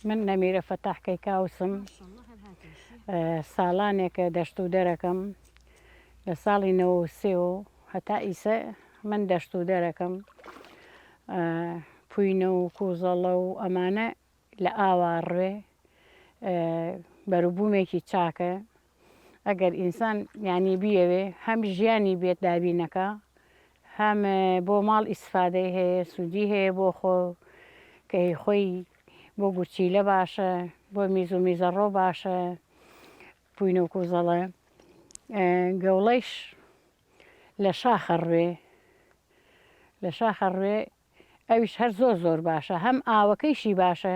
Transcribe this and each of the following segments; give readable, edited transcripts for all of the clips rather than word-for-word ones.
من نەمیرە فەتاح کەیکاوسم ساڵانێکە دەشت و دەرەکەم لە ساڵی 93 هەتا ئیسە من دەشت و دەرەکەم پوینە و کووزەڵە و ئەمانە لە ئاوارڕێ بەروبوومێکی چاکە ئەگەر ئینسان ینی بیەوێ هەم ژیانی بێت دابینەکە هەم بۆ ماڵ ئیسفادەی هەیە سوودی هەیە بۆ خۆ کە خۆی بۆ گورچیلە باشە بۆ میز و میزەڕۆ باشە پوینە و کووزەڵە گەوڵەیش لە شاخە ڕوێ ئەویش هەر زۆر باشە هەم ئاوەکەیشی باشە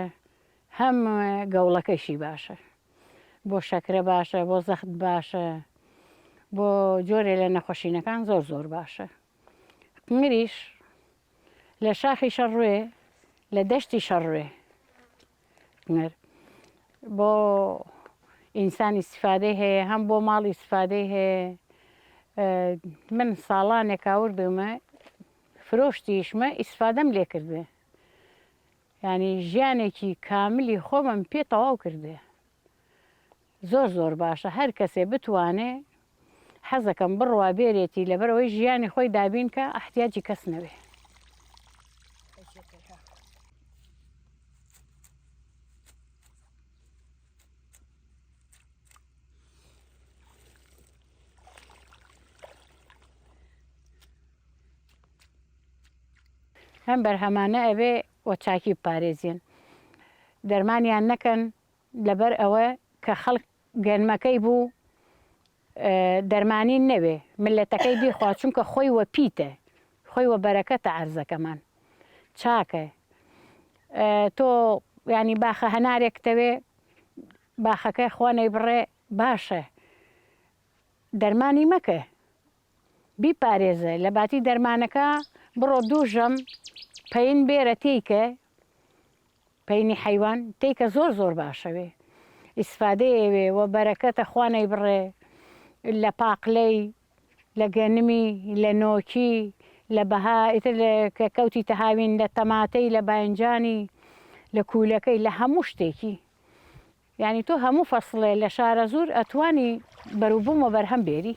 هەم گەوڵەکەیشی باشە بۆ شەکرە باشە بۆ زەخت باشە بۆ جۆرێ لە نەخۆشینەکان زۆر باشە قنگریش لە شاخی شەڕوێ لە دەشتی شەڕوێ قنگر بۆ ئینسانی ئیسفادەی هەیە هەم بۆ ماڵی ئیسفادەی هەیە من ساڵانێک ئاوردمە فرۆشتیشمە ئیسفادەم لێ کردێ ینی ژیانێکی کاملی خۆمم پێ تەواو کردێ زۆر باشە هەر کەسێ بتوانێ حەزەکەم بڕوا بێرێتی لەبەرەوەی ژیانی خۆی دابین کە ئەحتیاجی کەس نەوێ هەم بەرهەمانە ئەوێ وە چاکی بپارێزین دەرمانیان نەکەن لەبەر ئەوە کە خەڵک گەنمەکەی بوو دەرمانی نەوێ ملەتەکەی بیخوا چونکە خۆی وە پیتە خۆی وە بەرەکەتە عەرزەکەمان چاکە تۆ ینی باخە هەنارێک تەوێ باخەکەی خوا نەیبڕێ باشە دەرمانی مەکە بیپارێزە لە باتی دەرمانەکە بڕۆ دووژەم پەین بێرە تێیکە پەینی حەیوان تێیکە زۆر باشەوێ ئیسفادەیەوێ وە بەرەکەتە خوا نەیبڕێ لە پاقلەی لە گەنمی لە نۆکی لە بەها ئیتر کە کەوتی تەهاوین لە تەماتەی لە باینجانی لە کولەکەی لە هەموو شتێکی ینی تۆ هەموو فەسڵێ لە شارە زۆر ئەتوانی بەروبوومە بەرهەم بێری